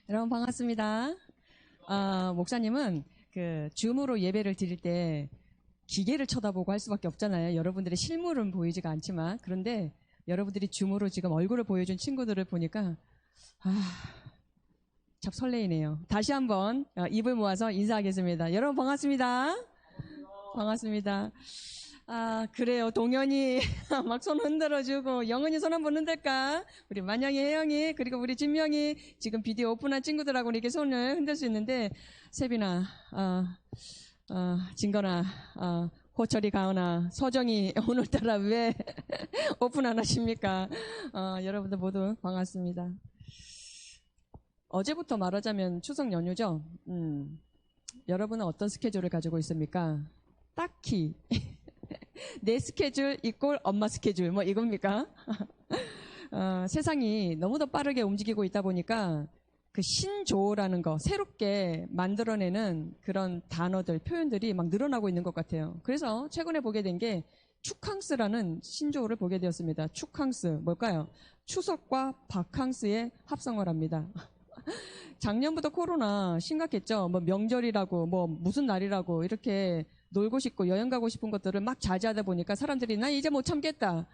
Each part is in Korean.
여러분 반갑습니다. 목사님은 그 줌으로 예배를 드릴 때 기계를 쳐다보고 할 수밖에 없잖아요. 여러분들의 실물은 보이지가 않지만. 그런데 여러분들이 줌으로 지금 얼굴을 보여준 친구들을 보니까 참 설레이네요. 다시 한번 입을 모아서 인사하겠습니다. 여러분 반갑습니다. 반갑습니다. 그래요. 동현이 막 손 흔들어주고, 영은이 손 한번 흔들까? 우리 만영이, 혜영이, 그리고 우리 진명이, 지금 비디오 오픈한 친구들하고 이렇게 손을 흔들 수 있는데, 세빈아, 진건아, 호철이, 가은아, 서정이, 오늘따라 왜 오픈 안 하십니까? 여러분들 모두 반갑습니다. 어제부터 말하자면 추석 연휴죠? 여러분은 어떤 스케줄을 가지고 있습니까? 딱히. 내 스케줄 이꼴 엄마 스케줄 뭐 이겁니까? 세상이 너무도 빠르게 움직이고 있다 보니까 그 신조어라는 거 새롭게 만들어내는 그런 단어들 표현들이 막 늘어나고 있는 것 같아요. 그래서 최근에 보게 된 게 축캉스라는 신조어를 보게 되었습니다. 축캉스 뭘까요? 추석과 바캉스의 합성어랍니다. 작년부터 코로나 심각했죠. 뭐 명절이라고 뭐 무슨 날이라고 이렇게 놀고 싶고 여행 가고 싶은 것들을 막 자제하다 보니까 사람들이 나 이제 못 참겠다.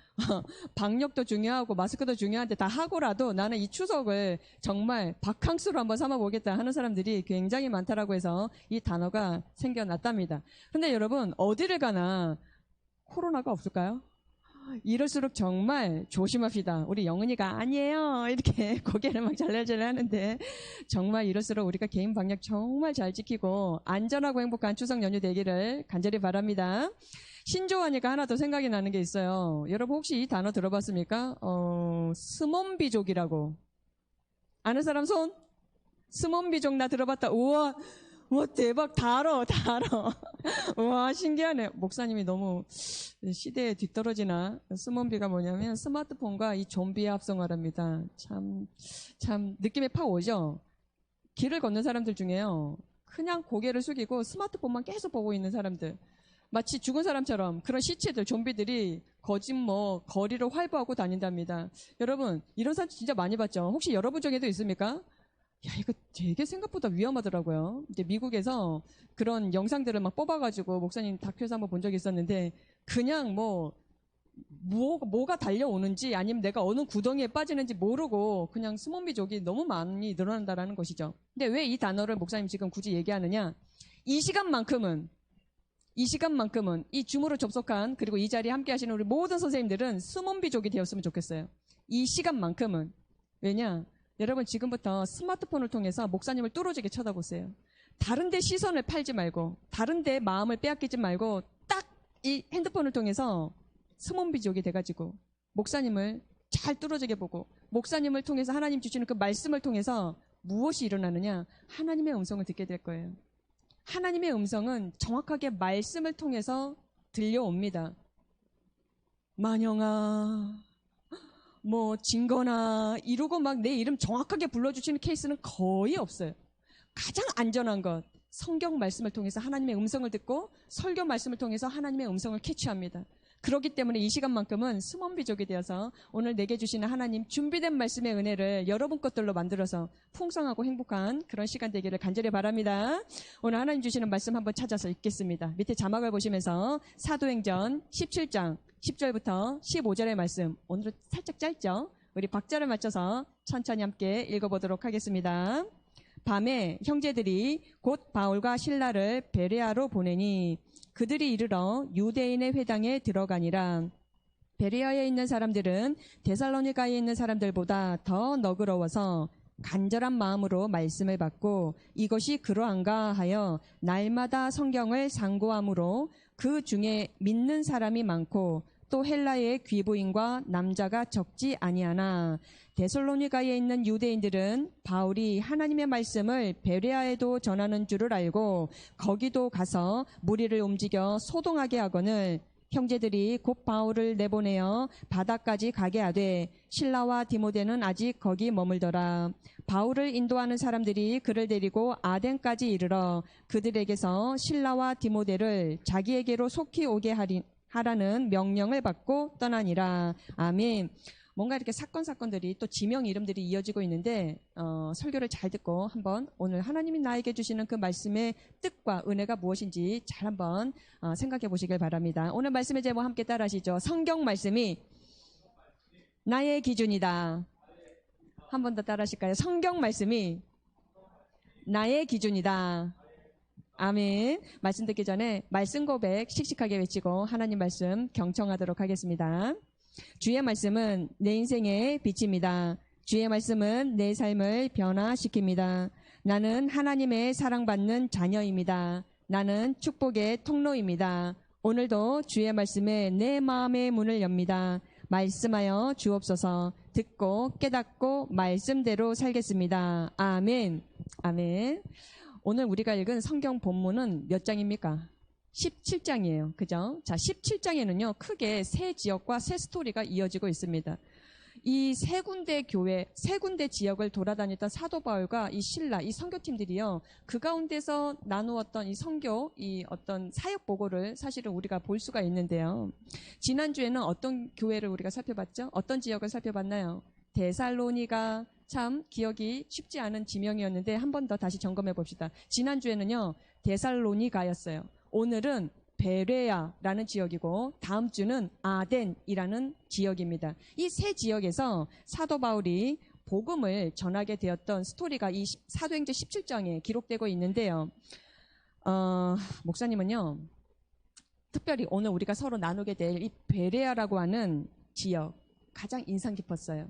방역도 중요하고 마스크도 중요한데 다 하고라도 나는 이 추석을 정말 바캉스로 한번 삼아보겠다 하는 사람들이 굉장히 많다라고 해서 이 단어가 생겨났답니다. 근데 여러분 어디를 가나 코로나가 없을까요? 이럴수록 정말 조심합시다. 우리 영은이가 아니에요. 이렇게 고개를 막 잘라잘라 하는데 정말 이럴수록 우리가 개인 방역 정말 잘 지키고 안전하고 행복한 추석 연휴 되기를 간절히 바랍니다. 신조어니까 하나 더 생각이 나는 게 있어요. 여러분 혹시 이 단어 들어봤습니까? 스몬비족이라고. 아는 사람 손? 스몬비족 나 들어봤다. 우와. 와, 대박. 다 알아. 와, 신기하네. 목사님이 너무 시대에 뒤떨어지나. 스몬비가 뭐냐면 스마트폰과 이 좀비의 합성어랍니다. 참, 느낌에 팍 오죠? 길을 걷는 사람들 중에요. 그냥 고개를 숙이고 스마트폰만 계속 보고 있는 사람들. 마치 죽은 사람처럼 그런 시체들, 좀비들이 거리를 활보하고 다닌답니다. 여러분, 이런 사람 진짜 많이 봤죠? 혹시 여러분 중에도 있습니까? 야, 이거 되게 생각보다 위험하더라고요. 이제 미국에서 그런 영상들을 막 뽑아가지고 목사님 다큐에서 한번 본 적이 있었는데 그냥 뭐가 달려오는지 아니면 내가 어느 구덩이에 빠지는지 모르고 그냥 스몬비족이 너무 많이 늘어난다라는 것이죠. 근데 왜 이 단어를 목사님 지금 굳이 얘기하느냐? 이 시간만큼은 이 줌으로 접속한 그리고 이 자리에 함께 하시는 우리 모든 선생님들은 스몬비족이 되었으면 좋겠어요. 이 시간만큼은. 왜냐? 여러분 지금부터 스마트폰을 통해서 목사님을 뚫어지게 쳐다보세요. 다른 데 시선을 팔지 말고 다른 데 마음을 빼앗기지 말고 딱 이 핸드폰을 통해서 스몬비족이 돼가지고 목사님을 잘 뚫어지게 보고 목사님을 통해서 하나님 주시는 그 말씀을 통해서 무엇이 일어나느냐? 하나님의 음성을 듣게 될 거예요. 하나님의 음성은 정확하게 말씀을 통해서 들려옵니다. 만영아 진거나 이러고 막 내 이름 정확하게 불러주시는 케이스는 거의 없어요. 가장 안전한 것, 성경 말씀을 통해서 하나님의 음성을 듣고 설교 말씀을 통해서 하나님의 음성을 캐치합니다. 그렇기 때문에 이 시간만큼은 스몬비족이 되어서 오늘 내게 주시는 하나님 준비된 말씀의 은혜를 여러분 것들로 만들어서 풍성하고 행복한 그런 시간 되기를 간절히 바랍니다. 오늘 하나님 주시는 말씀 한번 찾아서 읽겠습니다. 밑에 자막을 보시면서 사도행전 17장 10절부터 15절의 말씀, 오늘은 살짝 짧죠? 우리 박자를 맞춰서 천천히 함께 읽어보도록 하겠습니다. 밤에 형제들이 곧 바울과 실라를 베레아로 보내니 그들이 이르러 유대인의 회당에 들어가니라. 베레아에 있는 사람들은 데살로니가에 있는 사람들보다 더 너그러워서 간절한 마음으로 말씀을 받고 이것이 그러한가 하여 날마다 성경을 상고함으로 그 중에 믿는 사람이 많고 또 헬라의 귀부인과 남자가 적지 아니하나 데살로니가에 있는 유대인들은 바울이 하나님의 말씀을 베레아에도 전하는 줄을 알고 거기도 가서 무리를 움직여 소동하게 하거늘 형제들이 곧 바울을 내보내어 바다까지 가게 하되 실라와 디모데는 아직 거기 머물더라. 바울을 인도하는 사람들이 그를 데리고 아덴까지 이르러 그들에게서 실라와 디모데를 자기에게로 속히 오게 하라는 명령을 받고 떠나니라. 아멘. 뭔가 이렇게 사건들이 또 지명 이름들이 이어지고 있는데 설교를 잘 듣고 한번 오늘 하나님이 나에게 주시는 그 말씀의 뜻과 은혜가 무엇인지 잘 한번 생각해 보시길 바랍니다. 오늘 말씀의 제목 함께 따라하시죠. 성경 말씀이 나의 기준이다. 한 번 더 따라하실까요? 성경 말씀이 나의 기준이다. 아멘. 말씀 듣기 전에 말씀 고백 씩씩하게 외치고 하나님 말씀 경청하도록 하겠습니다. 주의 말씀은 내 인생의 빛입니다. 주의 말씀은 내 삶을 변화시킵니다. 나는 하나님의 사랑받는 자녀입니다. 나는 축복의 통로입니다. 오늘도 주의 말씀에 내 마음의 문을 엽니다. 말씀하여 주옵소서. 듣고 깨닫고 말씀대로 살겠습니다. 아멘. 아멘. 오늘 우리가 읽은 성경 본문은 몇 장입니까? 17장이에요. 그죠? 자, 17장에는요, 크게 세 지역과 세 스토리가 이어지고 있습니다. 이 세 군데 교회, 세 군데 지역을 돌아다녔던 사도 바울과 이 신라, 이 선교팀들이요, 그 가운데서 나누었던 이 선교, 이 어떤 사역 보고를 사실은 우리가 볼 수가 있는데요. 지난주에는 어떤 교회를 우리가 살펴봤죠? 어떤 지역을 살펴봤나요? 데살로니가, 참 기억이 쉽지 않은 지명이었는데 한 번 더 다시 점검해 봅시다. 지난주에는요, 데살로니가였어요. 오늘은 베레아라는 지역이고 다음 주는 아덴이라는 지역입니다. 이 세 지역에서 사도 바울이 복음을 전하게 되었던 스토리가 이 사도행전 17장에 기록되고 있는데요. 목사님은요, 특별히 오늘 우리가 서로 나누게 될 이 베레아라고 하는 지역 가장 인상 깊었어요.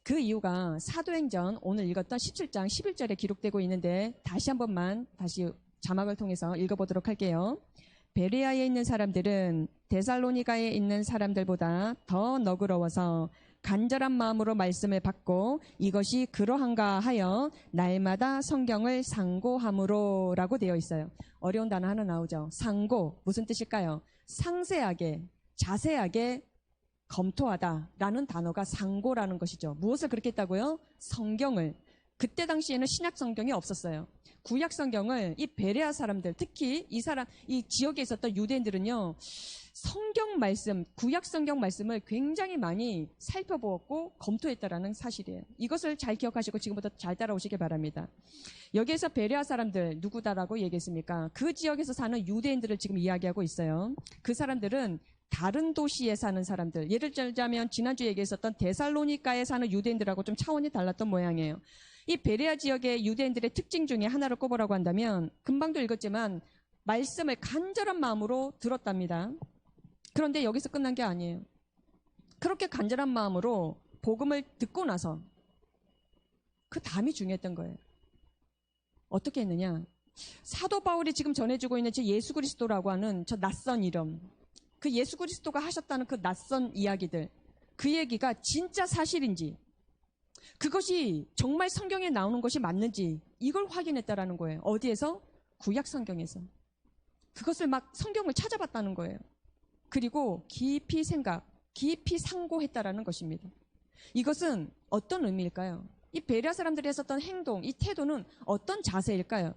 그 이유가 사도행전 오늘 읽었던 17장 11절에 기록되고 있는데 다시 한 번만 다시 자막을 통해서 읽어보도록 할게요. 베레아에 있는 사람들은 데살로니가에 있는 사람들보다 더 너그러워서 간절한 마음으로 말씀을 받고 이것이 그러한가 하여 날마다 성경을 상고함으로 라고 되어 있어요. 어려운 단어 하나 나오죠. 상고, 무슨 뜻일까요? 상세하게, 자세하게 검토하다라는 단어가 상고라는 것이죠. 무엇을 그렇게 했다고요? 성경을. 그때 당시에는 신약 성경이 없었어요. 구약 성경을 이 베레아 사람들, 특히 이 지역에 있었던 유대인들은요, 성경 말씀, 구약 성경 말씀을 굉장히 많이 살펴보았고 검토했다라는 사실이에요. 이것을 잘 기억하시고 지금부터 잘 따라오시길 바랍니다. 여기에서 베레아 사람들 누구다라고 얘기했습니까? 그 지역에서 사는 유대인들을 지금 이야기하고 있어요. 그 사람들은 다른 도시에 사는 사람들, 예를 들자면 지난주에 얘기했었던 데살로니가에 사는 유대인들하고 좀 차원이 달랐던 모양이에요. 이 베레아 지역의 유대인들의 특징 중에 하나를 꼽으라고 한다면 금방도 읽었지만 말씀을 간절한 마음으로 들었답니다. 그런데 여기서 끝난 게 아니에요. 그렇게 간절한 마음으로 복음을 듣고 나서 그 다음이 중요했던 거예요. 어떻게 했느냐? 사도 바울이 지금 전해주고 있는 제 예수 그리스도라고 하는 저 낯선 이름, 그 예수 그리스도가 하셨다는 그 낯선 이야기들, 그 얘기가 진짜 사실인지, 그것이 정말 성경에 나오는 것이 맞는지 이걸 확인했다라는 거예요. 어디에서? 구약 성경에서. 그것을 막 성경을 찾아봤다는 거예요. 그리고 깊이 깊이 상고했다라는 것입니다. 이것은 어떤 의미일까요? 이 베레아 사람들이 했었던 행동, 이 태도는 어떤 자세일까요?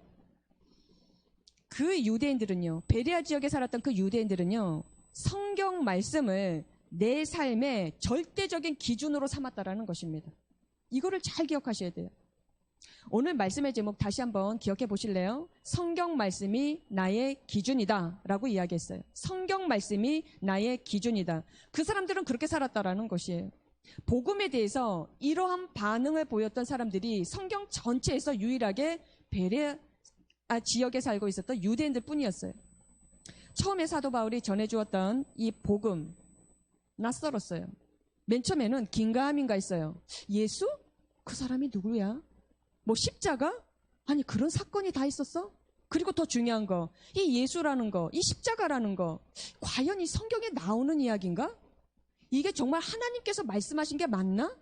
그 유대인들은요, 베레아 지역에 살았던 그 유대인들은요, 성경 말씀을 내 삶의 절대적인 기준으로 삼았다라는 것입니다. 이거를 잘 기억하셔야 돼요. 오늘 말씀의 제목 다시 한번 기억해 보실래요? 성경 말씀이 나의 기준이다 라고 이야기했어요. 성경 말씀이 나의 기준이다. 그 사람들은 그렇게 살았다라는 것이에요. 복음에 대해서 이러한 반응을 보였던 사람들이 성경 전체에서 유일하게 베레아 지역에 살고 있었던 유대인들 뿐이었어요. 처음에 사도 바울이 전해주었던 이 복음, 낯설었어요. 맨 처음에는 긴가민가 했어요. 예수? 그 사람이 누구야? 뭐 십자가? 아니 그런 사건이 다 있었어? 그리고 더 중요한 거, 이 예수라는 거, 이 십자가라는 거, 과연 이 성경에 나오는 이야기인가? 이게 정말 하나님께서 말씀하신 게 맞나?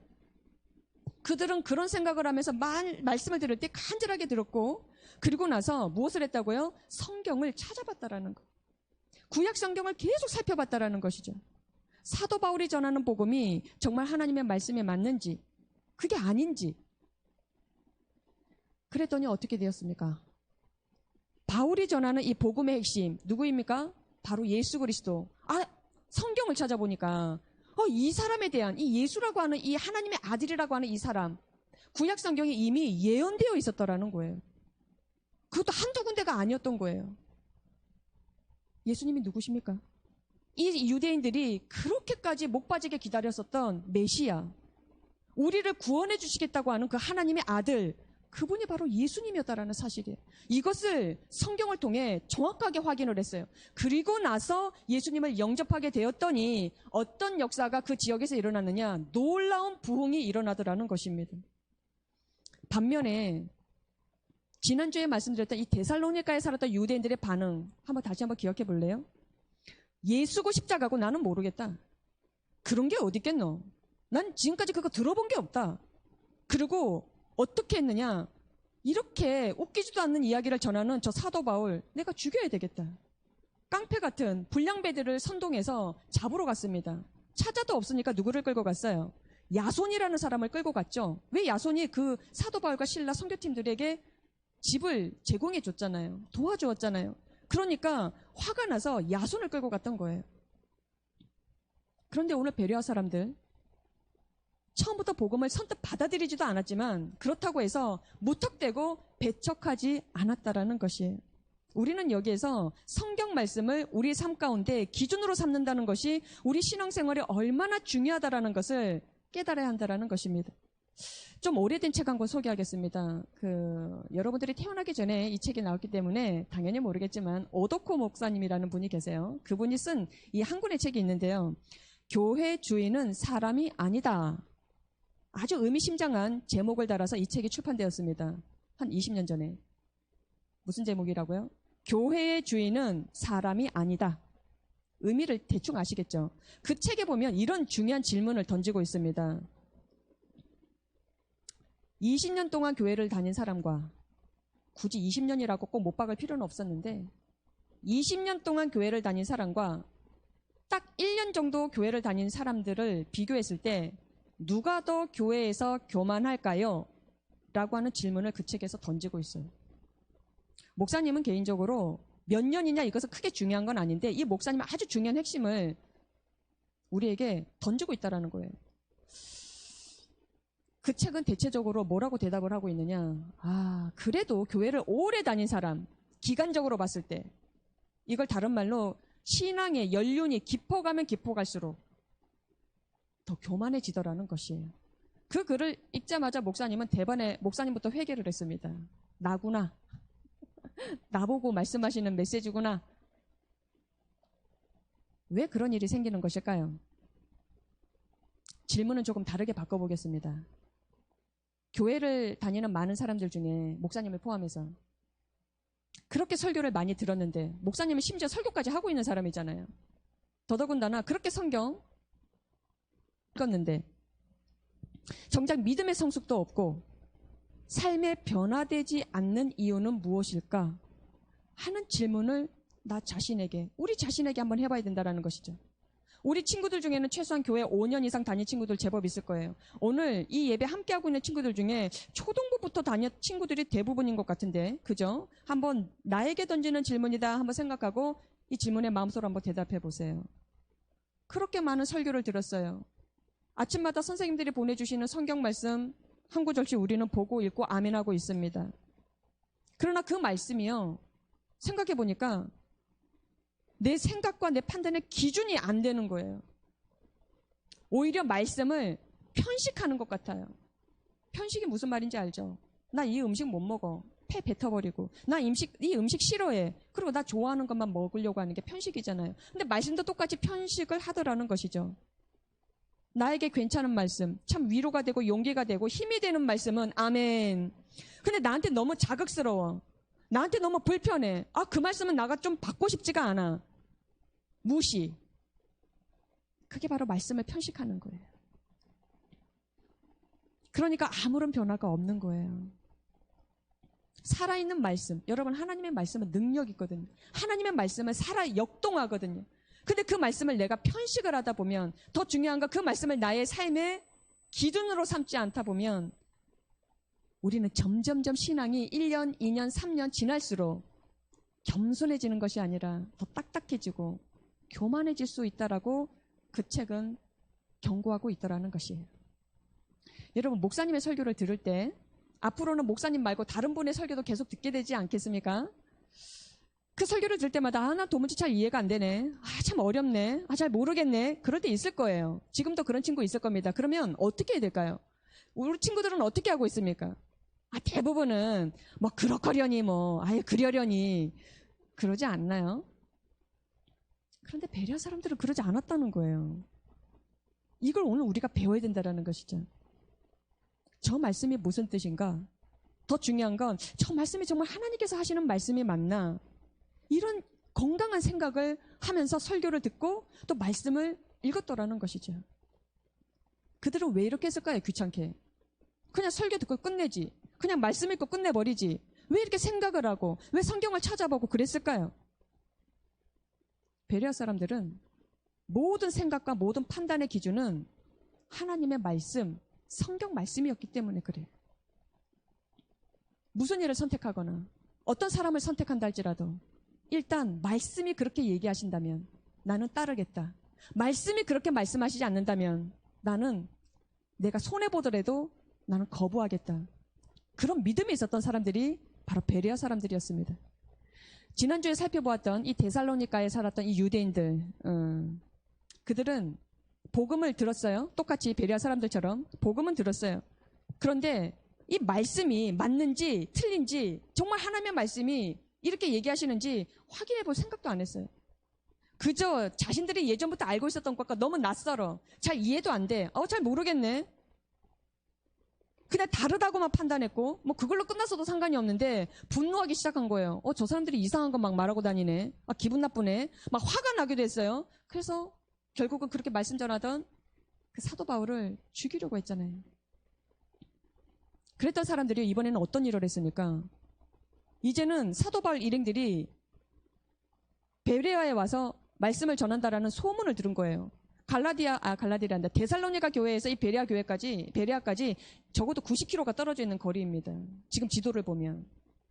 그들은 그런 생각을 하면서 말씀을 들을 때 간절하게 들었고, 그리고 나서 무엇을 했다고요? 성경을 찾아봤다라는 거. 구약 성경을 계속 살펴봤다라는 것이죠. 사도 바울이 전하는 복음이 정말 하나님의 말씀에 맞는지, 그게 아닌지. 그랬더니 어떻게 되었습니까? 바울이 전하는 이 복음의 핵심 누구입니까? 바로 예수 그리스도. 성경을 찾아보니까 이 사람에 대한 이 예수라고 하는 이 하나님의 아들이라고 하는 이 사람, 구약 성경에 이미 예언되어 있었더라는 거예요. 그것도 한두 군데가 아니었던 거예요. 예수님이 누구십니까? 이 유대인들이 그렇게까지 목 빠지게 기다렸었던 메시아, 우리를 구원해 주시겠다고 하는 그 하나님의 아들, 그분이 바로 예수님이었다라는 사실이에요. 이것을 성경을 통해 정확하게 확인을 했어요. 그리고 나서 예수님을 영접하게 되었더니 어떤 역사가 그 지역에서 일어났느냐? 놀라운 부흥이 일어나더라는 것입니다. 반면에 지난주에 말씀드렸던 이 데살로니가에 살았던 유대인들의 반응 다시 한번 기억해 볼래요? 예수고 십자가고 나는 모르겠다. 그런 게 어디 있겠노? 난 지금까지 그거 들어본 게 없다. 그리고 어떻게 했느냐? 이렇게 웃기지도 않는 이야기를 전하는 저 사도 바울, 내가 죽여야 되겠다. 깡패 같은 불량배들을 선동해서 잡으러 갔습니다. 찾아도 없으니까 누구를 끌고 갔어요? 야손이라는 사람을 끌고 갔죠. 왜 야손이 그 사도 바울과 실라 선교팀들에게 집을 제공해 줬잖아요. 도와주었잖아요. 그러니까 화가 나서 야손을 끌고 갔던 거예요. 그런데 오늘 베레아 사람들, 처음부터 복음을 선뜻 받아들이지도 않았지만 그렇다고 해서 무턱대고 배척하지 않았다라는 것이에요. 우리는 여기에서 성경 말씀을 우리 삶 가운데 기준으로 삼는다는 것이 우리 신앙생활에 얼마나 중요하다라는 것을 깨달아야 한다라는 것입니다. 좀 오래된 책 한 권 소개하겠습니다. 여러분들이 태어나기 전에 이 책이 나왔기 때문에 당연히 모르겠지만 오도코 목사님이라는 분이 계세요. 그분이 쓴 이 한 권의 책이 있는데요. 교회 주인은 사람이 아니다. 아주 의미심장한 제목을 달아서 이 책이 출판되었습니다. 한 20년 전에. 무슨 제목이라고요? 교회의 주인은 사람이 아니다. 의미를 대충 아시겠죠? 그 책에 보면 이런 중요한 질문을 던지고 있습니다. 20년 동안 교회를 다닌 사람과, 굳이 20년이라고 꼭 못 박을 필요는 없었는데 20년 동안 교회를 다닌 사람과 딱 1년 정도 교회를 다닌 사람들을 비교했을 때 누가 더 교회에서 교만할까요? 라고 하는 질문을 그 책에서 던지고 있어요. 목사님은 개인적으로 몇 년이냐 이것은 크게 중요한 건 아닌데 이 목사님은 아주 중요한 핵심을 우리에게 던지고 있다는 거예요. 그 책은 대체적으로 뭐라고 대답을 하고 있느냐? 그래도 교회를 오래 다닌 사람, 기간적으로 봤을 때 이걸 다른 말로 신앙의 연륜이 깊어가면 깊어갈수록 더 교만해지더라는 것이에요. 그 글을 읽자마자 목사님은 대번에 목사님부터 회개를 했습니다. 나구나. 나보고 말씀하시는 메시지구나. 왜 그런 일이 생기는 것일까요? 질문은 조금 다르게 바꿔보겠습니다. 교회를 다니는 많은 사람들 중에 목사님을 포함해서 그렇게 설교를 많이 들었는데 목사님은 심지어 설교까지 하고 있는 사람이잖아요. 더더군다나 그렇게 성경 읽었는데 정작 믿음의 성숙도 없고 삶에 변화되지 않는 이유는 무엇일까 하는 질문을 나 자신에게, 우리 자신에게 한번 해봐야 된다는 것이죠. 우리 친구들 중에는 최소한 교회 5년 이상 다닌 친구들 제법 있을 거예요. 오늘 이 예배 함께하고 있는 친구들 중에 초등부부터 다녔 친구들이 대부분인 것 같은데, 그죠? 한번 나에게 던지는 질문이다 한번 생각하고 이 질문에 마음속으로 한번 대답해 보세요. 그렇게 많은 설교를 들었어요. 아침마다 선생님들이 보내주시는 성경 말씀 한 구절씩 우리는 보고 읽고 아멘하고 있습니다. 그러나 그 말씀이요, 생각해 보니까 내 생각과 내 판단의 기준이 안 되는 거예요. 오히려 말씀을 편식하는 것 같아요. 편식이 무슨 말인지 알죠? 나 이 음식 못 먹어. 폐 뱉어버리고. 나 이 음식 싫어해. 그리고 나 좋아하는 것만 먹으려고 하는 게 편식이잖아요. 근데 말씀도 똑같이 편식을 하더라는 것이죠. 나에게 괜찮은 말씀, 참 위로가 되고 용기가 되고 힘이 되는 말씀은 아멘. 근데 나한테 너무 자극스러워. 나한테 너무 불편해. 그 말씀은 나가 좀 받고 싶지가 않아. 무시. 그게 바로 말씀을 편식하는 거예요. 그러니까 아무런 변화가 없는 거예요. 살아있는 말씀, 여러분 하나님의 말씀은 능력 있거든요. 하나님의 말씀은 역동하거든요. 근데 그 말씀을 내가 편식을 하다 보면, 더 중요한 건 그 말씀을 나의 삶의 기준으로 삼지 않다 보면 우리는 점점점 신앙이 1년, 2년, 3년 지날수록 겸손해지는 것이 아니라 더 딱딱해지고 교만해질 수 있다라고 그 책은 경고하고 있더라는 것이에요. 여러분, 목사님의 설교를 들을 때 앞으로는 목사님 말고 다른 분의 설교도 계속 듣게 되지 않겠습니까? 그 설교를 들을 때마다 나 도무지 잘 이해가 안 되네. 참 어렵네. 잘 모르겠네. 그럴 때 있을 거예요. 지금도 그런 친구 있을 겁니다. 그러면 어떻게 해야 될까요? 우리 친구들은 어떻게 하고 있습니까? 대부분은 그렇거려니 그려려니 그러지 않나요? 그런데 베레아 사람들은 그러지 않았다는 거예요. 이걸 오늘 우리가 배워야 된다는 것이죠. 저 말씀이 무슨 뜻인가? 더 중요한 건 저 말씀이 정말 하나님께서 하시는 말씀이 맞나? 이런 건강한 생각을 하면서 설교를 듣고 또 말씀을 읽었더라는 것이죠. 그들은 왜 이렇게 했을까요? 귀찮게. 그냥 설교 듣고 끝내지. 그냥 말씀 읽고 끝내버리지. 왜 이렇게 생각을 하고 왜 성경을 찾아보고 그랬을까요? 베레아 사람들은 모든 생각과 모든 판단의 기준은 하나님의 말씀, 성경 말씀이었기 때문에 그래요. 무슨 일을 선택하거나 어떤 사람을 선택한다 할지라도 일단 말씀이 그렇게 얘기하신다면 나는 따르겠다. 말씀이 그렇게 말씀하시지 않는다면 나는 내가 손해보더라도 나는 거부하겠다. 그런 믿음이 있었던 사람들이 바로 베레아 사람들이었습니다. 지난주에 살펴보았던 이 데살로니가에 살았던 이 유대인들, 그들은 복음을 들었어요. 똑같이 베레아 사람들처럼 복음은 들었어요. 그런데 이 말씀이 맞는지 틀린지 정말 하나님의 말씀이 이렇게 얘기하시는지 확인해 볼 생각도 안 했어요. 그저 자신들이 예전부터 알고 있었던 것과 너무 낯설어. 잘 이해도 안 돼. 잘 모르겠네. 그냥 다르다고만 판단했고 그걸로 끝났어도 상관이 없는데 분노하기 시작한 거예요. 저 사람들이 이상한 거 막 말하고 다니네. 기분 나쁘네. 막 화가 나기도 했어요. 그래서 결국은 그렇게 말씀 전하던 그 사도 바울을 죽이려고 했잖아요. 그랬던 사람들이 이번에는 어떤 일을 했습니까? 이제는 사도 바울 일행들이 베레아에 와서 말씀을 전한다라는 소문을 들은 거예요. 갈라디아란다. 데살로니가 교회에서 이 베레아까지 적어도 90km가 떨어져 있는 거리입니다. 지금 지도를 보면.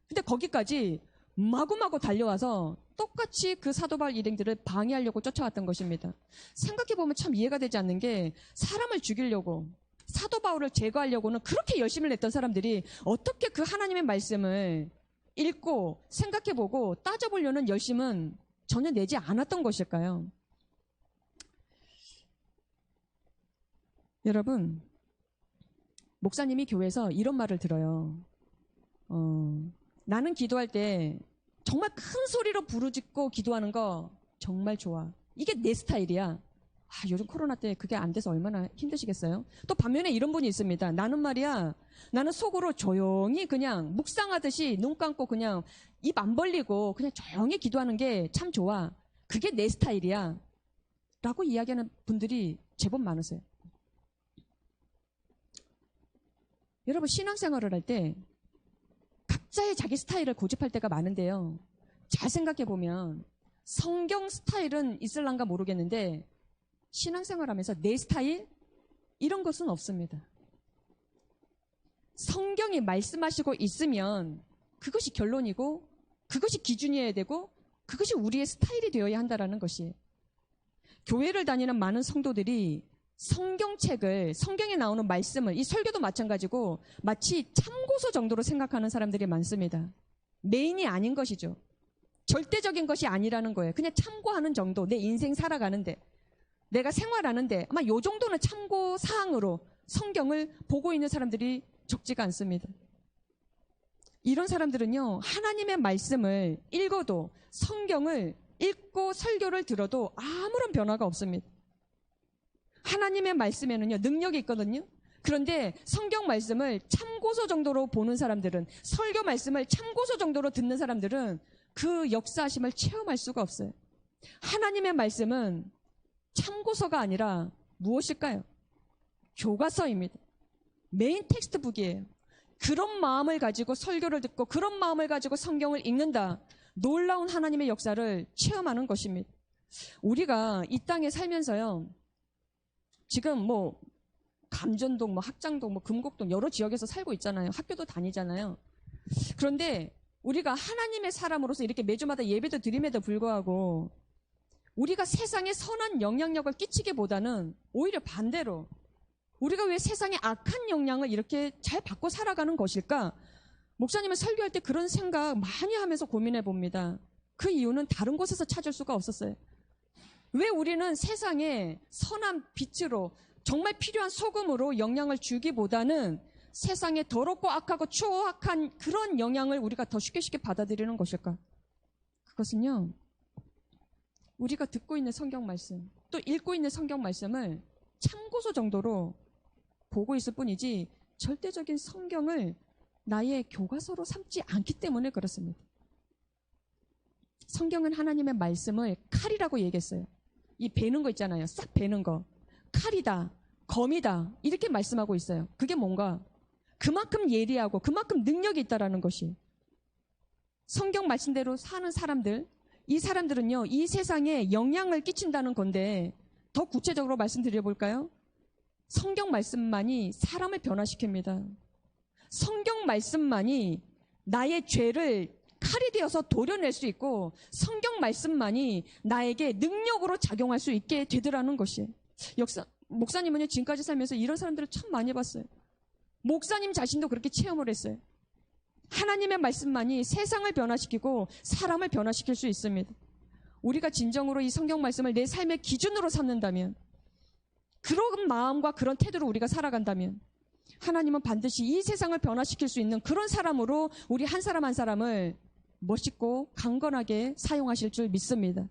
근데 거기까지 마구마구 달려와서 똑같이 그 사도 바울 일행들을 방해하려고 쫓아왔던 것입니다. 생각해보면 참 이해가 되지 않는 게 사람을 죽이려고 사도 바울을 제거하려고는 그렇게 열심을 냈던 사람들이 어떻게 그 하나님의 말씀을 읽고 생각해보고 따져보려는 열심은 전혀 내지 않았던 것일까요? 여러분, 목사님이 교회에서 이런 말을 들어요. 나는 기도할 때 정말 큰 소리로 부르짖고 기도하는 거 정말 좋아. 이게 내 스타일이야. 요즘 코로나 때 그게 안 돼서 얼마나 힘드시겠어요? 또 반면에 이런 분이 있습니다. 나는 속으로 조용히 그냥 묵상하듯이 눈 감고 그냥 입 안 벌리고 그냥 조용히 기도하는 게 참 좋아. 그게 내 스타일이야. 라고 이야기하는 분들이 제법 많으세요. 여러분, 신앙생활을 할 때 각자의 자기 스타일을 고집할 때가 많은데요. 잘 생각해보면 성경 스타일은 있을란가 모르겠는데 신앙생활하면서 내 스타일? 이런 것은 없습니다. 성경이 말씀하시고 있으면 그것이 결론이고 그것이 기준이어야 되고 그것이 우리의 스타일이 되어야 한다는 것이에요. 교회를 다니는 많은 성도들이 성경책을, 성경에 나오는 말씀을, 이 설교도 마찬가지고 마치 참고서 정도로 생각하는 사람들이 많습니다. 메인이 아닌 것이죠. 절대적인 것이 아니라는 거예요. 그냥 참고하는 정도, 내 인생 살아가는데, 내가 생활하는데 아마 요 정도는 참고 사항으로 성경을 보고 있는 사람들이 적지가 않습니다. 이런 사람들은요, 하나님의 말씀을 읽어도, 성경을 읽고 설교를 들어도 아무런 변화가 없습니다. 하나님의 말씀에는요, 능력이 있거든요. 그런데 성경 말씀을 참고서 정도로 보는 사람들은, 설교 말씀을 참고서 정도로 듣는 사람들은 그 역사하심을 체험할 수가 없어요. 하나님의 말씀은 참고서가 아니라 무엇일까요? 교과서입니다. 메인 텍스트북이에요. 그런 마음을 가지고 설교를 듣고 그런 마음을 가지고 성경을 읽는다. 놀라운 하나님의 역사를 체험하는 것입니다. 우리가 이 땅에 살면서요, 지금 감전동, 학장동, 금곡동 여러 지역에서 살고 있잖아요. 학교도 다니잖아요. 그런데 우리가 하나님의 사람으로서 이렇게 매주마다 예배도 드림에도 불구하고 우리가 세상에 선한 영향력을 끼치기보다는 오히려 반대로 우리가 왜 세상에 악한 영향을 이렇게 잘 받고 살아가는 것일까? 목사님은 설교할 때 그런 생각 많이 하면서 고민해 봅니다. 그 이유는 다른 곳에서 찾을 수가 없었어요. 왜 우리는 세상에 선한 빛으로 정말 필요한 소금으로 영향을 주기보다는 세상에 더럽고 악하고 추악한 그런 영향을 우리가 더 쉽게 받아들이는 것일까? 그것은요, 우리가 듣고 있는 성경 말씀, 또 읽고 있는 성경 말씀을 참고서 정도로 보고 있을 뿐이지 절대적인 성경을 나의 교과서로 삼지 않기 때문에 그렇습니다. 성경은 하나님의 말씀을 칼이라고 얘기했어요. 이 베는 거 있잖아요. 싹 베는 거. 칼이다, 검이다 이렇게 말씀하고 있어요. 그게 뭔가? 그만큼 예리하고 그만큼 능력이 있다라는 것이. 성경 말씀대로 사는 사람들, 이 사람들은요, 이 세상에 영향을 끼친다는 건데 더 구체적으로 말씀드려볼까요? 성경 말씀만이 사람을 변화시킵니다. 성경 말씀만이 나의 죄를 칼이 되어서 도려낼 수 있고 성경 말씀만이 나에게 능력으로 작용할 수 있게 되더라는 것이. 목사님은요, 지금까지 살면서 이런 사람들을 참 많이 봤어요. 목사님 자신도 그렇게 체험을 했어요. 하나님의 말씀만이 세상을 변화시키고 사람을 변화시킬 수 있습니다. 우리가 진정으로 이 성경 말씀을 내 삶의 기준으로 삼는다면, 그런 마음과 그런 태도로 우리가 살아간다면 하나님은 반드시 이 세상을 변화시킬 수 있는 그런 사람으로 우리 한 사람 한 사람을 멋있고 강건하게 사용하실 줄 믿습니다.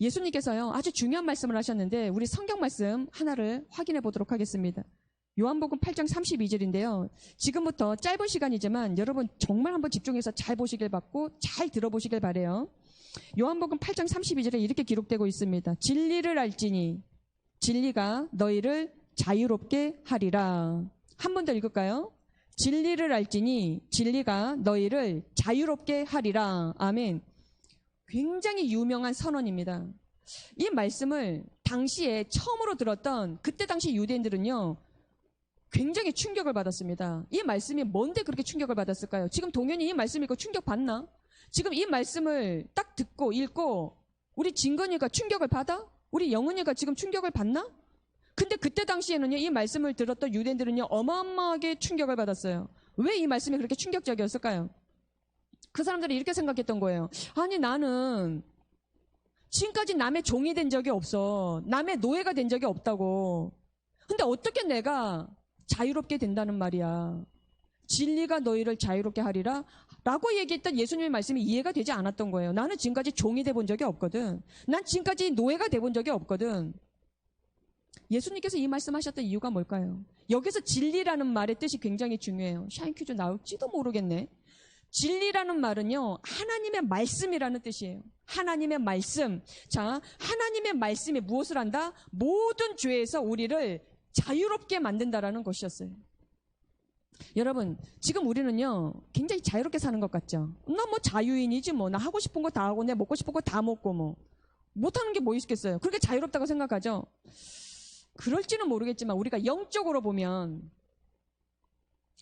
예수님께서요, 아주 중요한 말씀을 하셨는데 우리 성경 말씀 하나를 확인해 보도록 하겠습니다. 요한복음 8장 32절인데요. 지금부터 짧은 시간이지만 여러분 정말 한번 집중해서 잘 보시길 바라고 잘 들어보시길 바라요. 요한복음 8장 32절에 이렇게 기록되고 있습니다. 진리를 알지니 진리가 너희를 자유롭게 하리라. 한 번 더 읽을까요? 진리를 알지니 진리가 너희를 자유롭게 하리라. 아멘. 굉장히 유명한 선언입니다. 이 말씀을 당시에 처음으로 들었던 그때 당시 유대인들은요, 굉장히 충격을 받았습니다. 이 말씀이 뭔데 그렇게 충격을 받았을까요? 지금 동현이 이 말씀 읽고 충격 받나? 지금 이 말씀을 딱 듣고 읽고 우리 진건이가 충격을 받아? 우리 영은이가 지금 충격을 받나? 근데 그때 당시에는요, 이 말씀을 들었던 유대인들은요, 어마어마하게 충격을 받았어요. 왜 이 말씀이 그렇게 충격적이었을까요? 그 사람들이 이렇게 생각했던 거예요. 아니, 나는 지금까지 남의 종이 된 적이 없어. 남의 노예가 된 적이 없다고. 근데 어떻게 내가 자유롭게 된다는 말이야. 진리가 너희를 자유롭게 하리라 라고 얘기했던 예수님의 말씀이 이해가 되지 않았던 거예요. 나는 지금까지 종이 돼본 적이 없거든. 난 지금까지 노예가 돼본 적이 없거든. 예수님께서 이 말씀하셨던 이유가 뭘까요? 여기서 진리라는 말의 뜻이 굉장히 중요해요. 샤인 퀴즈 나올지도 모르겠네. 진리라는 말은요, 하나님의 말씀이라는 뜻이에요. 하나님의 말씀. 자, 하나님의 말씀이 무엇을 한다? 모든 죄에서 우리를 자유롭게 만든다라는 것이었어요. 여러분, 지금 우리는요, 굉장히 자유롭게 사는 것 같죠? 나 뭐 자유인이지 뭐. 나 하고 싶은 거 다 하고 내 먹고 싶은 거 다 먹고 뭐. 못하는 게 뭐 있겠어요? 그렇게 자유롭다고 생각하죠? 그럴지는 모르겠지만 우리가 영적으로 보면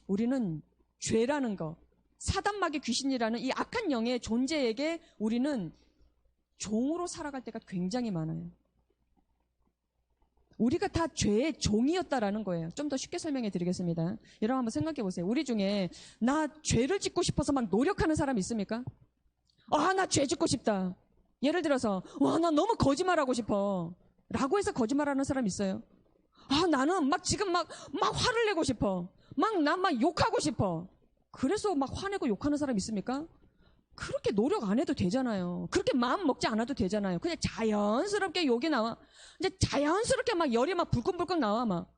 우리는 죄라는 거, 사단마귀 귀신이라는 이 악한 영의 존재에게 우리는 종으로 살아갈 때가 굉장히 많아요. 우리가 다 죄의 종이었다라는 거예요. 좀 더 쉽게 설명해 드리겠습니다. 여러분 한번 생각해 보세요. 우리 중에 나 죄를 짓고 싶어서 막 노력하는 사람 있습니까? 아, 나 죄 짓고 싶다. 예를 들어서 와, 나 너무 거짓말하고 싶어 라고 해서 거짓말하는 사람 있어요. 아, 나는 막 지금 막 화를 내고 싶어. 난 막 욕하고 싶어. 그래서 막 화내고 욕하는 사람 있습니까? 그렇게 노력 안 해도 되잖아요. 그렇게 마음 먹지 않아도 되잖아요. 그냥 자연스럽게 욕이 나와. 이제 자연스럽게 막 열이 막 불끈불끈 나와. 막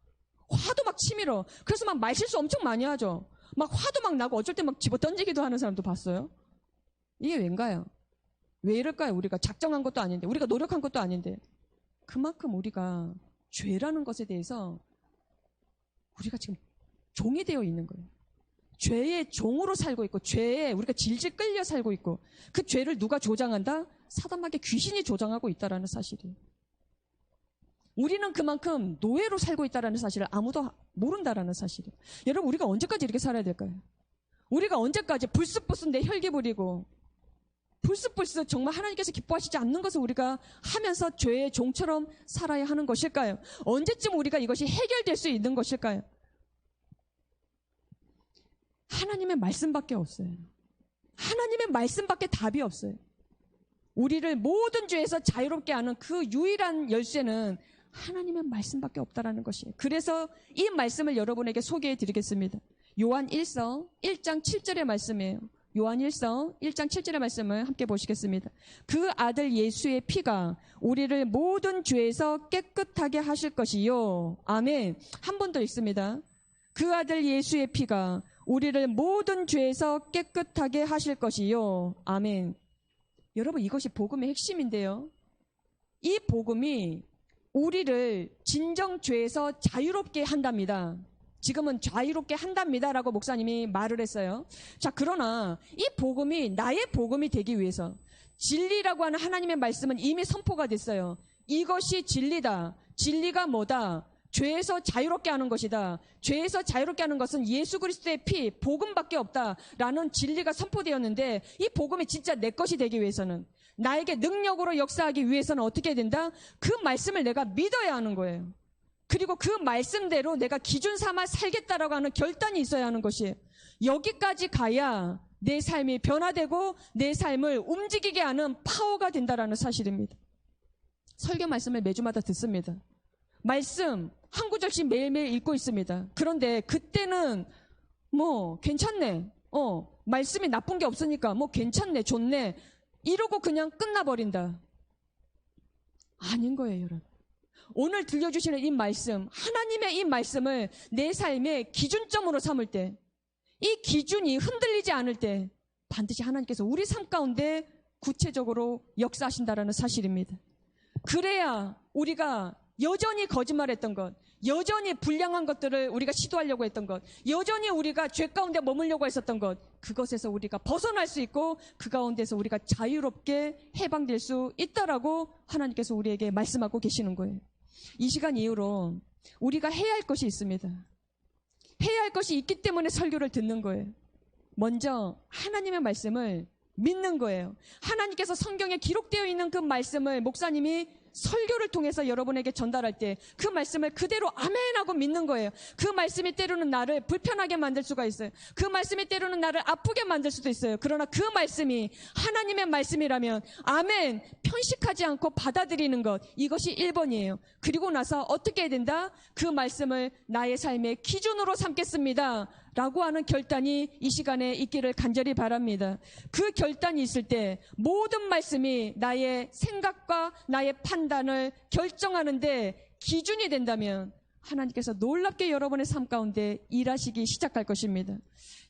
화도 막 치밀어. 그래서 막 말실수 엄청 많이 하죠. 막 화도 막 나고 어쩔 때 막 집어 던지기도 하는 사람도 봤어요. 이게 왠가요? 왜 이럴까요? 우리가 작정한 것도 아닌데, 우리가 노력한 것도 아닌데. 그만큼 우리가 죄라는 것에 대해서 우리가 지금 종이 되어 있는 거예요. 죄의 종으로 살고 있고, 죄에 우리가 질질 끌려 살고 있고, 그 죄를 누가 조장한다? 사단마귀 귀신이 조장하고 있다라는 사실이에요. 우리는 그만큼 노예로 살고 있다라는 사실을 아무도 모른다라는 사실이에요. 여러분, 우리가 언제까지 이렇게 살아야 될까요? 우리가 언제까지 불쑥불쑥 내 혈기 부리고 불쑥불쑥 정말 하나님께서 기뻐하시지 않는 것을 우리가 하면서 죄의 종처럼 살아야 하는 것일까요? 언제쯤 우리가 이것이 해결될 수 있는 것일까요? 하나님의 말씀밖에 없어요. 하나님의 말씀밖에 답이 없어요. 우리를 모든 죄에서 자유롭게 하는 그 유일한 열쇠는 하나님의 말씀밖에 없다라는 것이에요. 그래서 이 말씀을 여러분에게 소개해 드리겠습니다. 요한 1서 1장 7절의 말씀이에요. 요한 1서 1장 7절의 말씀을 함께 보시겠습니다. 그 아들 예수의 피가 우리를 모든 죄에서 깨끗하게 하실 것이요. 아멘. 한 번 더 읽습니다. 그 아들 예수의 피가 우리를 모든 죄에서 깨끗하게 하실 것이요. 아멘. 여러분, 이것이 복음의 핵심인데요. 이 복음이 우리를 진정 죄에서 자유롭게 한답니다. 지금은 자유롭게 한답니다라고 목사님이 말을 했어요. 자, 그러나 이 복음이 나의 복음이 되기 위해서 진리라고 하는 하나님의 말씀은 이미 선포가 됐어요. 이것이 진리다. 진리가 뭐다? 죄에서 자유롭게 하는 것이다. 죄에서 자유롭게 하는 것은 예수 그리스도의 피, 복음밖에 없다라는 진리가 선포되었는데, 이 복음이 진짜 내 것이 되기 위해서는, 나에게 능력으로 역사하기 위해서는 어떻게 된다? 그 말씀을 내가 믿어야 하는 거예요. 그리고 그 말씀대로 내가 기준 삼아 살겠다라고 하는 결단이 있어야 하는 것이에요. 여기까지 가야 내 삶이 변화되고 내 삶을 움직이게 하는 파워가 된다라는 사실입니다. 설교 말씀을 매주마다 듣습니다. 말씀 한 구절씩 매일매일 읽고 있습니다. 그런데 그때는 뭐 괜찮네, 말씀이 나쁜 게 없으니까 뭐 괜찮네, 좋네 이러고 그냥 끝나버린다. 아닌 거예요, 여러분. 오늘 들려주시는 이 말씀, 하나님의 이 말씀을 내 삶의 기준점으로 삼을 때, 이 기준이 흔들리지 않을 때 반드시 하나님께서 우리 삶 가운데 구체적으로 역사하신다라는 사실입니다. 그래야 우리가 여전히 거짓말했던 것, 여전히 불량한 것들을 우리가 시도하려고 했던 것, 여전히 우리가 죄 가운데 머물려고 했었던 것, 그것에서 우리가 벗어날 수 있고 그 가운데서 우리가 자유롭게 해방될 수 있다라고 하나님께서 우리에게 말씀하고 계시는 거예요. 이 시간 이후로 우리가 해야 할 것이 있습니다. 해야 할 것이 있기 때문에 설교를 듣는 거예요. 먼저 하나님의 말씀을 믿는 거예요. 하나님께서 성경에 기록되어 있는 그 말씀을 목사님이 설교를 통해서 여러분에게 전달할 때 그 말씀을 그대로 아멘하고 믿는 거예요. 그 말씀이 때로는 나를 불편하게 만들 수가 있어요. 그 말씀이 때로는 나를 아프게 만들 수도 있어요. 그러나 그 말씀이 하나님의 말씀이라면 아멘, 편식하지 않고 받아들이는 것, 이것이 1번이에요. 그리고 나서 어떻게 해야 된다? 그 말씀을 나의 삶의 기준으로 삼겠습니다 라고 하는 결단이 이 시간에 있기를 간절히 바랍니다. 그 결단이 있을 때 모든 말씀이 나의 생각과 나의 판단을 결정하는데 기준이 된다면 하나님께서 놀랍게 여러분의 삶 가운데 일하시기 시작할 것입니다.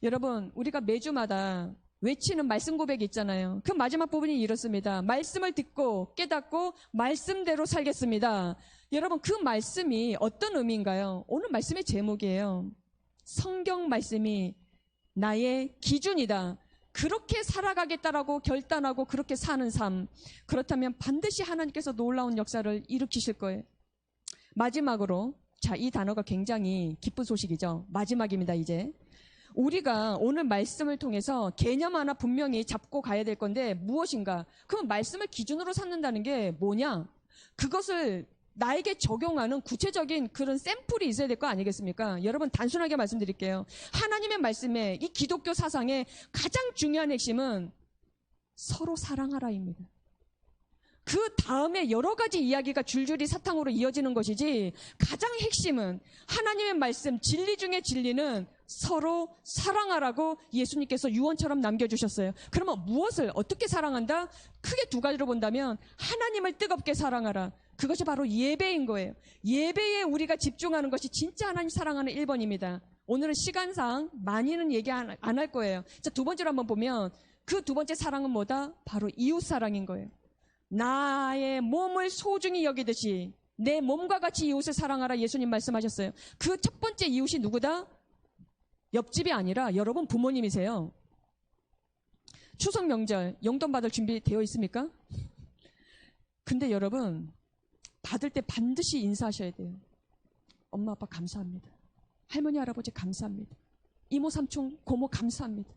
여러분, 우리가 매주마다 외치는 말씀 고백이 있잖아요. 그 마지막 부분이 이렇습니다. 말씀을 듣고 깨닫고 말씀대로 살겠습니다. 여러분, 그 말씀이 어떤 의미인가요? 오늘 말씀의 제목이에요. 성경 말씀이 나의 기준이다. 그렇게 살아가겠다라고 결단하고 그렇게 사는 삶, 그렇다면 반드시 하나님께서 놀라운 역사를 일으키실 거예요. 마지막으로, 자, 이 단어가 굉장히 기쁜 소식이죠. 마지막입니다. 이제 우리가 오늘 말씀을 통해서 개념 하나 분명히 잡고 가야 될 건데 무엇인가? 그럼 말씀을 기준으로 삼는다는 게 뭐냐? 그것을 나에게 적용하는 구체적인 그런 샘플이 있어야 될 거 아니겠습니까? 여러분, 단순하게 말씀드릴게요. 하나님의 말씀에 이 기독교 사상의 가장 중요한 핵심은 서로 사랑하라입니다. 그 다음에 여러 가지 이야기가 줄줄이 사탕으로 이어지는 것이지, 가장 핵심은 하나님의 말씀, 진리 중에 진리는 서로 사랑하라고 예수님께서 유언처럼 남겨주셨어요. 그러면 무엇을 어떻게 사랑한다? 크게 두 가지로 본다면 하나님을 뜨겁게 사랑하라. 그것이 바로 예배인 거예요. 예배에 우리가 집중하는 것이 진짜 하나님 사랑하는 1번입니다. 오늘은 시간상 많이는 얘기 안 할 거예요. 자, 두 번째로 한번 보면 그 두 번째 사랑은 뭐다? 바로 이웃 사랑인 거예요. 나의 몸을 소중히 여기듯이 내 몸과 같이 이웃을 사랑하라 예수님 말씀하셨어요. 그 첫 번째 이웃이 누구다? 옆집이 아니라 여러분 부모님이세요. 추석 명절 용돈 받을 준비 되어 있습니까? 근데 여러분, 받을 때 반드시 인사하셔야 돼요. 엄마 아빠 감사합니다. 할머니 할아버지 감사합니다. 이모 삼촌 고모 감사합니다.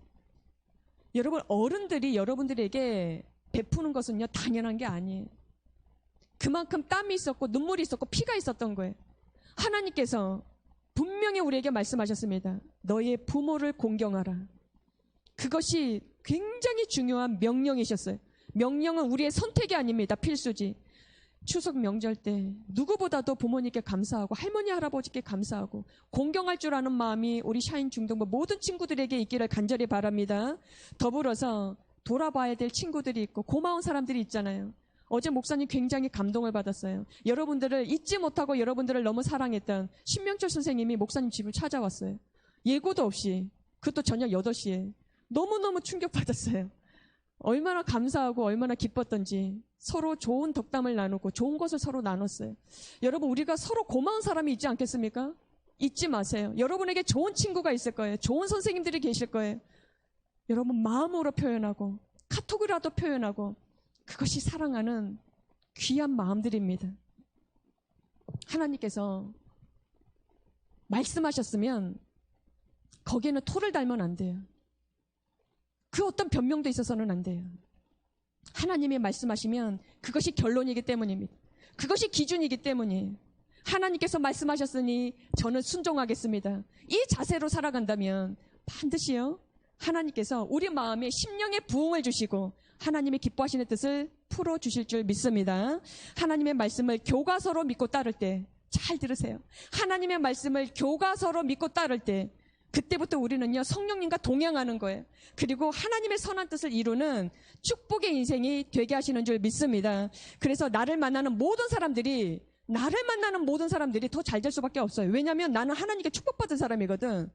여러분, 어른들이 여러분들에게 베푸는 것은요, 당연한 게 아니에요. 그만큼 땀이 있었고 눈물이 있었고 피가 있었던 거예요. 하나님께서 분명히 우리에게 말씀하셨습니다. 너의 부모를 공경하라. 그것이 굉장히 중요한 명령이셨어요. 명령은 우리의 선택이 아닙니다. 필수지. 추석 명절 때 누구보다도 부모님께 감사하고 할머니 할아버지께 감사하고 공경할 줄 아는 마음이 우리 샤인 중등부 모든 친구들에게 있기를 간절히 바랍니다. 더불어서 돌아봐야 될 친구들이 있고 고마운 사람들이 있잖아요. 어제 목사님 굉장히 감동을 받았어요. 여러분들을 잊지 못하고 여러분들을 너무 사랑했던 신명철 선생님이 목사님 집을 찾아왔어요. 예고도 없이. 그것도 저녁 8시에. 너무너무 충격받았어요. 얼마나 감사하고 얼마나 기뻤던지 서로 좋은 덕담을 나누고 좋은 것을 서로 나눴어요. 여러분, 우리가 서로 고마운 사람이 있지 않겠습니까? 잊지 마세요. 여러분에게 좋은 친구가 있을 거예요. 좋은 선생님들이 계실 거예요. 여러분 마음으로 표현하고 카톡이라도 표현하고 그것이 사랑하는 귀한 마음들입니다. 하나님께서 말씀하셨으면 거기에는 토를 달면 안 돼요. 그 어떤 변명도 있어서는 안 돼요. 하나님이 말씀하시면 그것이 결론이기 때문입니다. 그것이 기준이기 때문이에요. 하나님께서 말씀하셨으니 저는 순종하겠습니다. 이 자세로 살아간다면 반드시요, 하나님께서 우리 마음에 심령의 부흥을 주시고 하나님의 기뻐하시는 뜻을 풀어주실 줄 믿습니다. 하나님의 말씀을 교과서로 믿고 따를 때, 잘 들으세요. 하나님의 말씀을 교과서로 믿고 따를 때 그때부터 우리는요, 성령님과 동행하는 거예요. 그리고 하나님의 선한 뜻을 이루는 축복의 인생이 되게 하시는 줄 믿습니다. 그래서 나를 만나는 모든 사람들이 더 잘 될 수밖에 없어요. 왜냐하면 나는 하나님께 축복받은 사람이거든.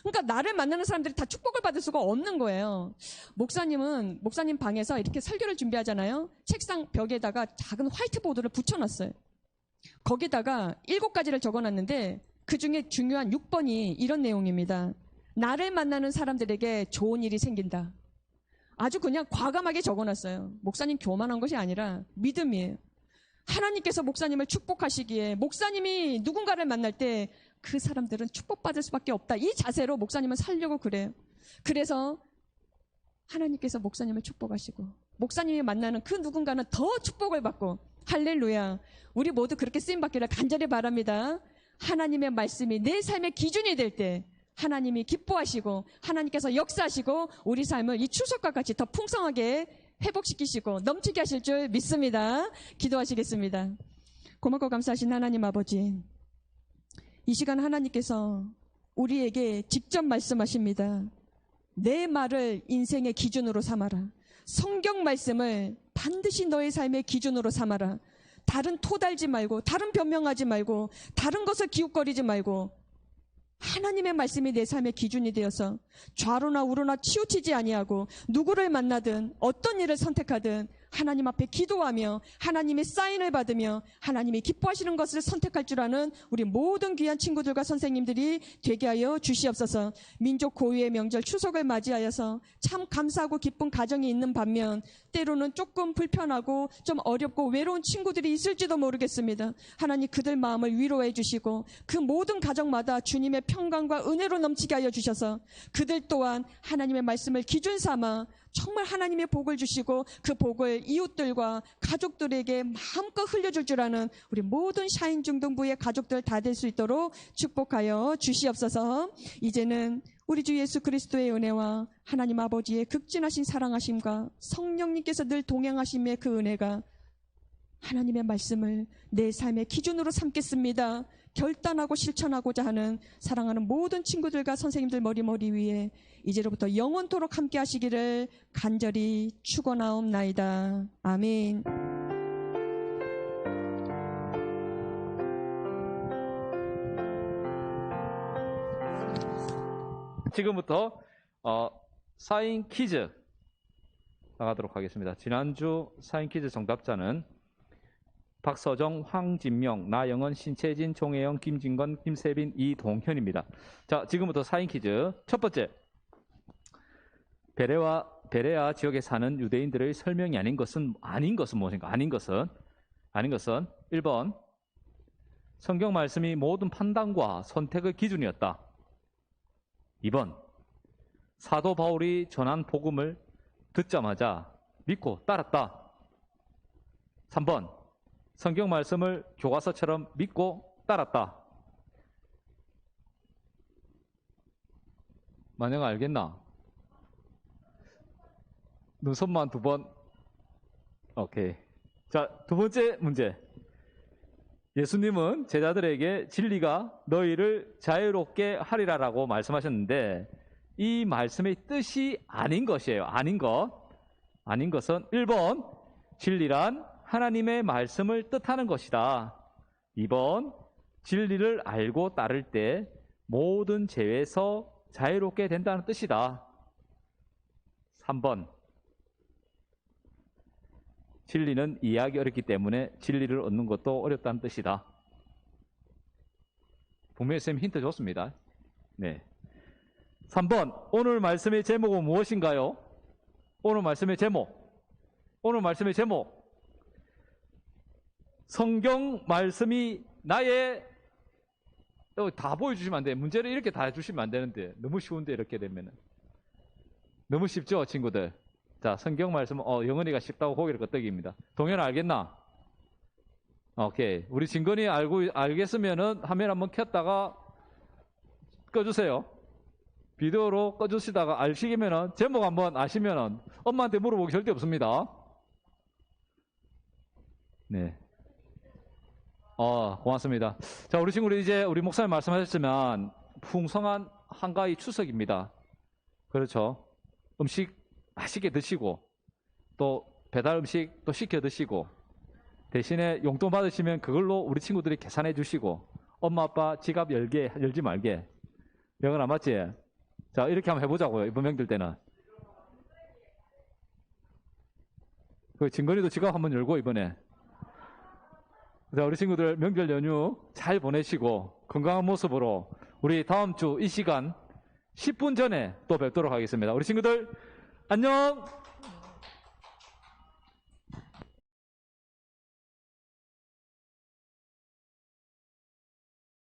그러니까 나를 만나는 사람들이 다 축복을 받을 수가 없는 거예요. 목사님 방에서 이렇게 설교를 준비하잖아요. 책상 벽에다가 작은 화이트보드를 붙여놨어요. 거기다가 7가지를 적어놨는데 그 중에 중요한 6번이 이런 내용입니다. 나를 만나는 사람들에게 좋은 일이 생긴다. 아주 그냥 과감하게 적어놨어요. 목사님 교만한 것이 아니라 믿음이에요. 하나님께서 목사님을 축복하시기에 목사님이 누군가를 만날 때 그 사람들은 축복받을 수밖에 없다. 이 자세로 목사님은 살려고 그래요. 그래서 하나님께서 목사님을 축복하시고 목사님이 만나는 그 누군가는 더 축복을 받고, 할렐루야. 우리 모두 그렇게 쓰임받기를 간절히 바랍니다. 하나님의 말씀이 내 삶의 기준이 될 때 하나님이 기뻐하시고 하나님께서 역사하시고 우리 삶을 이 추석과 같이 더 풍성하게 회복시키시고 넘치게 하실 줄 믿습니다. 기도하시겠습니다. 고맙고 감사하신 하나님 아버지, 이 시간 하나님께서 우리에게 직접 말씀하십니다. 내 말을 인생의 기준으로 삼아라. 성경 말씀을 반드시 너의 삶의 기준으로 삼아라. 다른 토 달지 말고, 다른 변명하지 말고, 다른 것을 기웃거리지 말고 하나님의 말씀이 내 삶의 기준이 되어서 좌로나 우로나 치우치지 아니하고 누구를 만나든 어떤 일을 선택하든 하나님 앞에 기도하며 하나님의 사인을 받으며 하나님이 기뻐하시는 것을 선택할 줄 아는 우리 모든 귀한 친구들과 선생님들이 되게 하여 주시옵소서. 민족 고유의 명절 추석을 맞이하여서 참 감사하고 기쁜 가정이 있는 반면 때로는 조금 불편하고 좀 어렵고 외로운 친구들이 있을지도 모르겠습니다. 하나님 그들 마음을 위로해 주시고 그 모든 가정마다 주님의 평강과 은혜로 넘치게 하여 주셔서 그들 또한 하나님의 말씀을 기준 삼아 정말 하나님의 복을 주시고 그 복을 이웃들과 가족들에게 마음껏 흘려줄 줄 아는 우리 모든 샤인 중등부의 가족들 다 될 수 있도록 축복하여 주시옵소서. 이제는 우리 주 예수 그리스도의 은혜와 하나님 아버지의 극진하신 사랑하심과 성령님께서 늘 동행하심의 그 은혜가 하나님의 말씀을 내 삶의 기준으로 삼겠습니다. 결단하고 실천하고자 하는 사랑하는 모든 친구들과 선생님들 머리 위에 이제로부터 영원토록 함께 하시기를 간절히 축원하옵나이다. 아멘. 지금부터 사인 퀴즈 나가도록 하겠습니다. 지난주 사인 퀴즈 정답자는 박서정, 황진명, 나영은, 신채진, 종혜영, 김진건, 김세빈, 이동현입니다. 자, 지금부터 사인 퀴즈. 첫 번째. 베레아 지역에 사는 유대인들의 설명이 아닌 것은 무엇인가? 아닌 것은 1번. 성경 말씀이 모든 판단과 선택의 기준이었다. 2번. 사도 바울이 전한 복음을 듣자마자 믿고 따랐다. 3번, 성경 말씀을 교과서처럼 믿고 따랐다. 만영아 알겠나? 눈썹만 2번. 오케이. 자, 2번째 문제. 예수님은 제자들에게 진리가 너희를 자유롭게 하리라라고 말씀하셨는데 이 말씀의 뜻이 아닌 것이에요. 아닌 것. 아닌 것은 1번, 진리란 하나님의 말씀을 뜻하는 것이다. 2번, 진리를 알고 따를 때 모든 죄에서 자유롭게 된다는 뜻이다. 3번, 진리는 이해하기 어렵기 때문에 진리를 얻는 것도 어렵다는 뜻이다. 분명히 쌤 힌트 줬습니다. 네. 3번, 오늘 말씀의 제목은 무엇인가요? 오늘 말씀의 제목. 오늘 말씀의 제목. 성경 말씀이 나의 다 보여주시면 안 돼. 문제를 이렇게 다 해주시면 안 되는데 너무 쉬운데 이렇게 되면은 너무 쉽죠, 친구들. 자, 성경 말씀은 영은이가 쉽다고 고개를 끄덕입니다. 동현아 알겠나? 오케이. 우리 진건이 알겠으면은 화면 한번 켰다가 꺼주세요. 비디오로 꺼주시다가 아시면은 제목 한번 아시면은 엄마한테 물어보기 절대 없습니다. 네. 고맙습니다. 자, 우리 친구들 이제 우리 목사님 말씀하셨지만 풍성한 한가위 추석입니다. 그렇죠. 음식 맛있게 드시고 또 배달 음식 또 시켜 드시고 대신에 용돈 받으시면 그걸로 우리 친구들이 계산해 주시고 엄마 아빠 지갑 열지 말게. 영은아 맞지? 자, 이렇게 한번 해보자고요. 이번 명절 때는. 그 진건이도 지갑 한번 열고 이번에. 자, 우리 친구들 명절 연휴 잘 보내시고 건강한 모습으로 우리 다음 주 이 시간 10분 전에 또 뵙도록 하겠습니다. 우리 친구들 안녕!